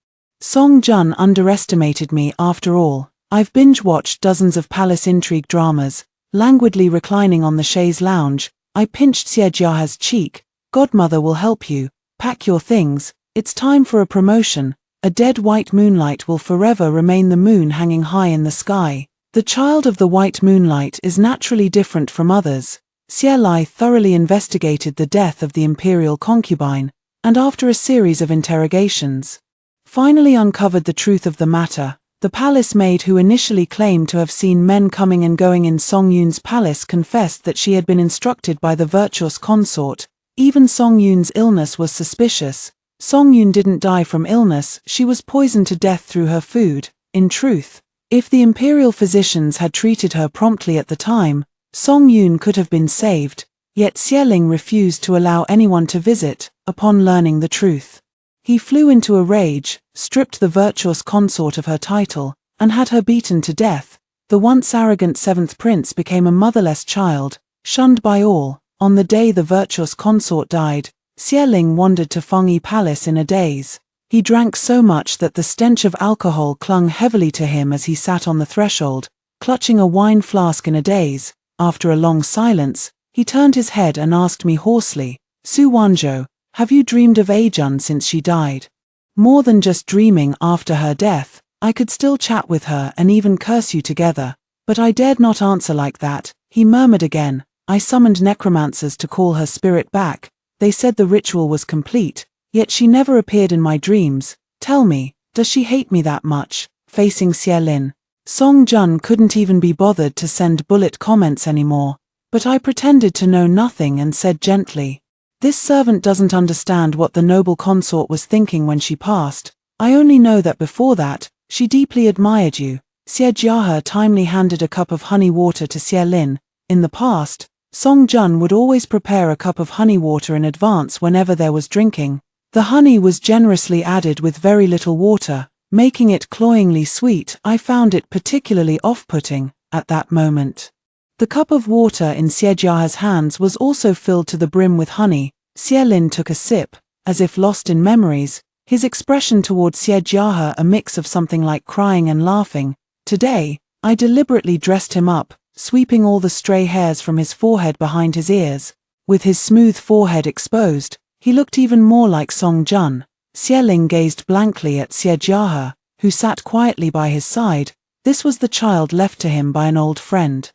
Song Jun underestimated me after all. I've binge-watched dozens of palace intrigue dramas. Languidly reclining on the chaise lounge, I pinched Xie Jiahe's cheek. "Godmother will help you. Pack your things. It's time for a promotion. A dead white moonlight will forever remain the moon hanging high in the sky. The child of the white moonlight is naturally different from others." Xie Lai thoroughly investigated the death of the imperial concubine, and after a series of interrogations, finally uncovered the truth of the matter. The palace maid who initially claimed to have seen men coming and going in Song Yun's palace confessed that she had been instructed by the virtuous consort. Even Song Yun's illness was suspicious. Song Yun didn't die from illness, she was poisoned to death through her food. In truth, if the imperial physicians had treated her promptly at the time, Song Yun could have been saved. Yet Xie Ling refused to allow anyone to visit. Upon learning the truth, he flew into a rage, stripped the virtuous consort of her title, and had her beaten to death. The once arrogant seventh prince became a motherless child, shunned by all. On the day the virtuous consort died, Xie Ling wandered to Fengyi Palace in a daze. He drank so much that the stench of alcohol clung heavily to him as he sat on the threshold, clutching a wine flask in a daze. After a long silence, he turned his head and asked me hoarsely, "Su Wanzhou, have you dreamed of Ajun since she died?" "More than just dreaming. After her death, I could still chat with her and even curse you together, but I dared not answer like that." He murmured again. "I summoned necromancers to call her spirit back. They said the ritual was complete, yet she never appeared in my dreams. Tell me, does she hate me that much?" Facing Xie Lin, Song Jun couldn't even be bothered to send bullet comments anymore, but I pretended to know nothing and said gently, "This servant doesn't understand what the noble consort was thinking when she passed. I only know that before that, she deeply admired you." Xie Jiahe timely handed a cup of honey water to Xie Lin. In the past, Song Jun would always prepare a cup of honey water in advance whenever there was drinking. The honey was generously added with very little water, making it cloyingly sweet. I found it particularly off-putting at that moment. The cup of water in Xie Jiahe's hands was also filled to the brim with honey. Xie Lin took a sip, as if lost in memories, his expression toward Xie Jiahe a mix of something like crying and laughing. Today, I deliberately dressed him up, sweeping all the stray hairs from his forehead behind his ears. With his smooth forehead exposed, he looked even more like Song Jun. Xie Ling gazed blankly at Xie Jiahe, who sat quietly by his side. This was the child left to him by an old friend.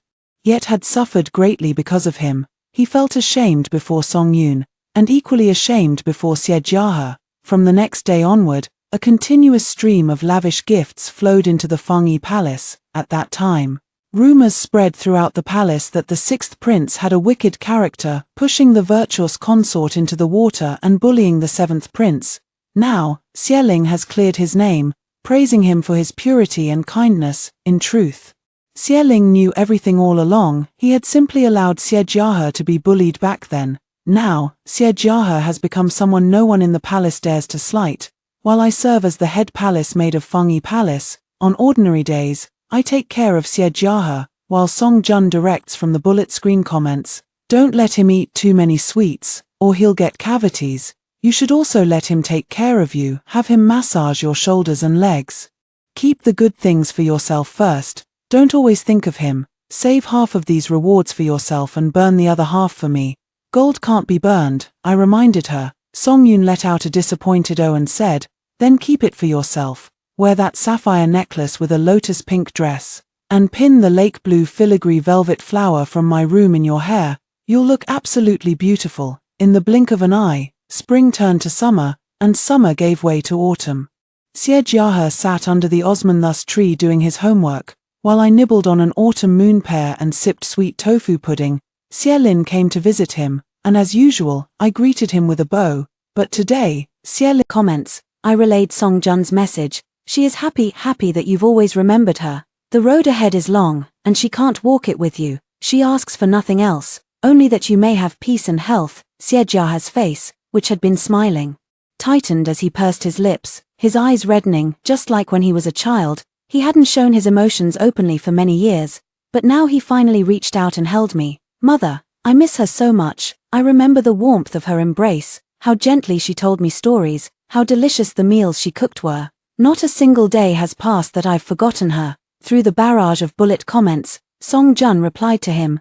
yet had suffered greatly because of him. He felt ashamed before Song Yun, and equally ashamed before Siejiahe. From the next day onward, a continuous stream of lavish gifts flowed into the Fengyi Palace. At that time, rumors spread throughout the palace that the sixth prince had a wicked character, pushing the virtuous consort into the water and bullying the seventh prince. Now, Xieling has cleared his name, praising him for his purity and kindness. In truth, Xieling knew everything all along. He had simply allowed Siejiahe to be bullied back then. Now, Siejiahe has become someone no one in the palace dares to slight. While I serve as the head palace maid of Fengyi Palace, on ordinary days, I take care of Siejiahe, while Song Jun directs from the bullet screen comments, "Don't let him eat too many sweets, or he'll get cavities. You should also let him take care of you, have him massage your shoulders and legs. Keep the good things for yourself first, don't always think of him, save half of these rewards for yourself and burn the other half for me. Gold can't be burned," I reminded her. Song Yun let out a disappointed "oh" and said, "Then keep it for yourself. Wear that sapphire necklace with a lotus pink dress, and pin the lake blue filigree velvet flower from my room in your hair. You'll look absolutely beautiful." In the blink of an eye, spring turned to summer, and summer gave way to autumn. Siejiahe sat under the osmanthus tree doing his homework, while I nibbled on an autumn moon pear and sipped sweet tofu pudding. Xielin came to visit him, and as usual, I greeted him with a bow. But today, Xielin comments, "I relayed Song Jun's message. She is happy that you've always remembered her. The road ahead is long, and she can't walk it with you. She asks for nothing else, only that you may have peace and health." Siejiahe's face, which had been smiling, tightened as he pursed his lips, his eyes reddening, just like when he was a child. He hadn't shown his emotions openly for many years, but now he finally reached out and held me. "Mother, I miss her so much. I remember the warmth of her embrace, how gently she told me stories, how delicious the meals she cooked were. Not a single day has passed that I've forgotten her." Through the barrage of bullet comments, Song Jun replied to him,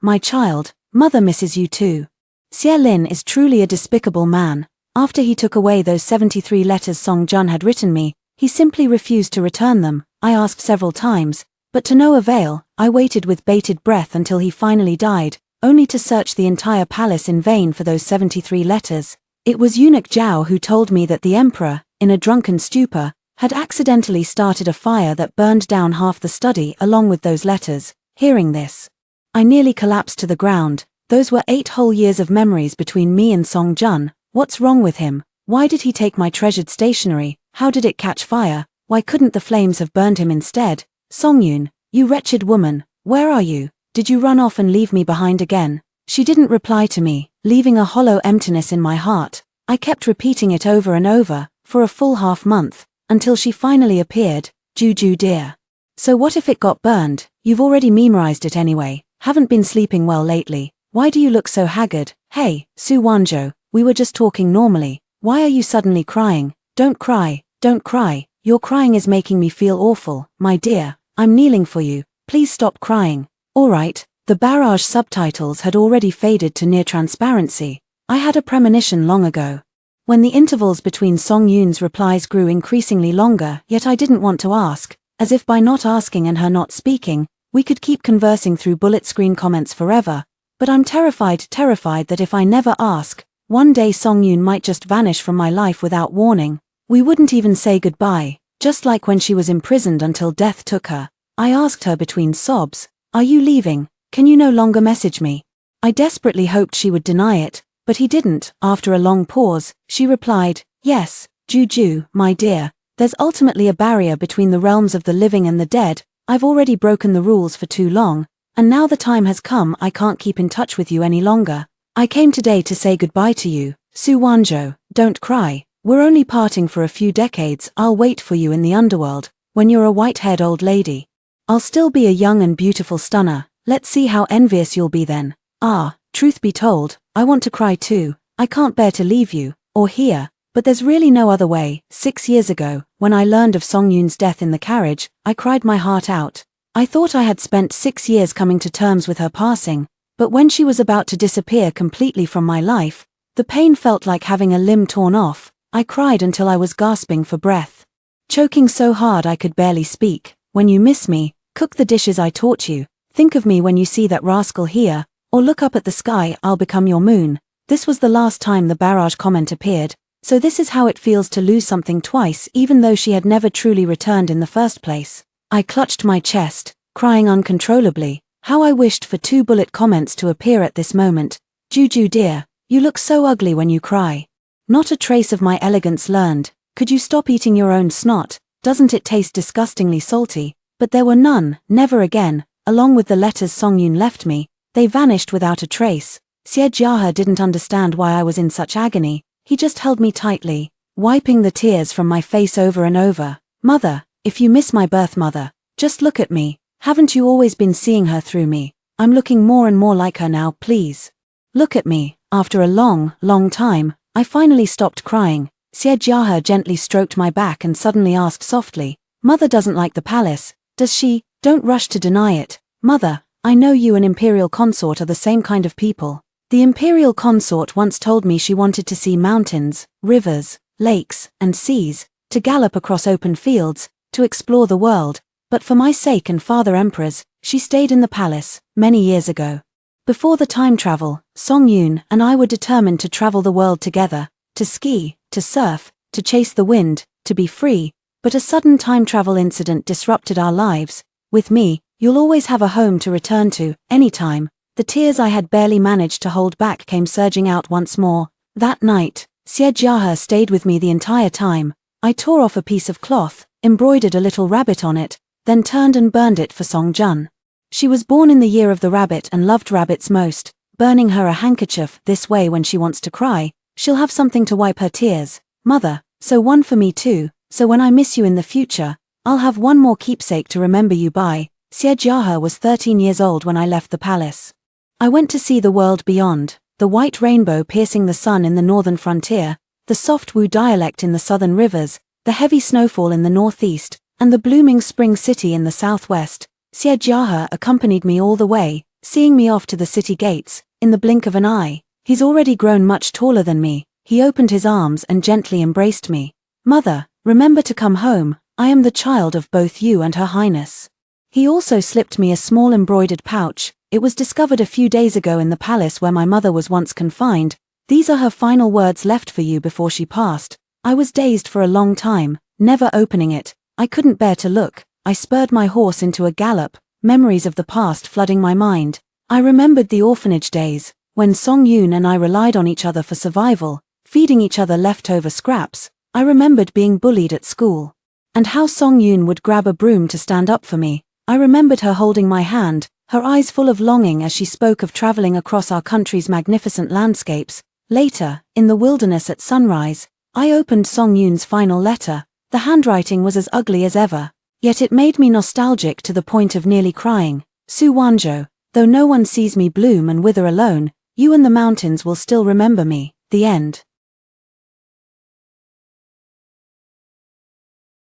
My child, mother misses you too." Xielin is truly a despicable man. After he took away those 73 letters Song Jun had written me, he simply refused to return them. I asked several times, but to no avail. I waited with bated breath until he finally died, only to search the entire palace in vain for those 73 letters. It was Eunuch Zhao who told me that the emperor, in a drunken stupor, had accidentally started a fire that burned down half the study along with those letters. Hearing this, I nearly collapsed to the ground. Those were 8 whole years of memories between me and Song Jun. What's wrong with him? Why did he take my treasured stationery? How did it catch fire? Why couldn't the flames have burned him instead? Song Yun, you wretched woman, where are you? Did you run off and leave me behind again? She didn't reply to me, leaving a hollow emptiness in my heart. I kept repeating it over and over, for a full half-month, until she finally appeared. "Juju dear. So what if it got burned? You've already memorized it anyway. Haven't been sleeping well lately. Why do you look so haggard? Hey, Su Wanzhou, we were just talking normally. Why are you suddenly crying? Don't cry, don't cry. Your crying is making me feel awful. My dear, I'm kneeling for you. Please stop crying." Alright, the barrage subtitles had already faded to near transparency. I had a premonition long ago. When the intervals between Song Yun's replies grew increasingly longer, yet I didn't want to ask, as if by not asking and her not speaking, we could keep conversing through bullet screen comments forever. But I'm terrified that if I never ask, one day Song Yun might just vanish from my life without warning. We wouldn't even say goodbye, just like when she was imprisoned until death took her. I asked her between sobs, "Are you leaving? Can you no longer message me?" I desperately hoped she would deny it, but he didn't. After a long pause, she replied, "Yes, Juju, my dear. There's ultimately a barrier between the realms of the living and the dead. I've already broken the rules for too long, and now the time has come. I can't keep in touch with you any longer. I came today to say goodbye to you. Su Wanzhou, don't cry. We're only parting for a few decades. I'll wait for you in the underworld, when you're a white-haired old lady. I'll still be a young and beautiful stunner. Let's see how envious you'll be then." Truth be told, I want to cry too. I can't bear to leave you, or here, but there's really no other way. 6 years ago, when I learned of Song Yun's death in the carriage, I cried my heart out. I thought I had spent 6 years coming to terms with her passing, but when she was about to disappear completely from my life, the pain felt like having a limb torn off. I cried until I was gasping for breath, choking so hard I could barely speak. "When you miss me, cook the dishes I taught you. Think of me when you see that rascal here, or look up at the sky, I'll become your moon. This was the last time the barrage comment appeared, so this is how it feels to lose something twice even though she had never truly returned in the first place. I clutched my chest, crying uncontrollably. How I wished for 2 bullet comments to appear at this moment. Juju dear, you look so ugly when you cry. Not a trace of my elegance learned. Could you stop eating your own snot? Doesn't it taste disgustingly salty? But there were none, never again. Along with the letters Songyun left me, they vanished without a trace. Siejahe didn't understand why I was in such agony. He just held me tightly, wiping the tears from my face over and over. Mother, if you miss my birth mother, just look at me. Haven't you always been seeing her through me? I'm looking more and more like her now, please. Look at me. After a long, long time, I finally stopped crying. Siejahe gently stroked my back and suddenly asked softly, Mother doesn't like the palace, does she? Don't rush to deny it. Mother, I know you and Imperial Consort are the same kind of people. The Imperial Consort once told me she wanted to see mountains, rivers, lakes, and seas, to gallop across open fields, to explore the world. But for my sake and Father Emperor's, she stayed in the palace, many years ago. Before the time travel, Songyun and I were determined to travel the world together, to ski, to surf, to chase the wind, to be free, but a sudden time travel incident disrupted our lives. With me, you'll always have a home to return to, anytime. The tears I had barely managed to hold back came surging out once more. That night, Siejahe stayed with me the entire time. I tore off a piece of cloth, embroidered a little rabbit on it, then turned and burned it for Songjun. She was born in the year of the rabbit and loved rabbits most. Burning her a handkerchief this way when she wants to cry, she'll have something to wipe her tears. Mother, so one for me too, so when I miss you in the future, I'll have one more keepsake to remember you by. Siejahe was 13 years old when I left the palace. I went to see the world beyond, the white rainbow piercing the sun in the northern frontier, the soft Wu dialect in the southern rivers, the heavy snowfall in the northeast, and the blooming spring city in the southwest. Siejahe accompanied me all the way, seeing me off to the city gates, in the blink of an eye. He's already grown much taller than me. He opened his arms and gently embraced me. Mother, remember to come home, I am the child of both you and Her Highness. He also slipped me a small embroidered pouch. It was discovered a few days ago in the palace where my mother was once confined. These are her final words left for you before she passed. I was dazed for a long time, never opening it. I couldn't bear to look. I spurred my horse into a gallop, memories of the past flooding my mind. I remembered the orphanage days, when Songyun and I relied on each other for survival, feeding each other leftover scraps. I remembered being bullied at school, and how Songyun would grab a broom to stand up for me. I remembered her holding my hand, her eyes full of longing as she spoke of traveling across our country's magnificent landscapes. Later, in the wilderness at sunrise, I opened Songyun's final letter. The handwriting was as ugly as ever, yet it made me nostalgic to the point of nearly crying. Su Wanzhou, though no one sees me bloom and wither alone, you and the mountains will still remember me. The end.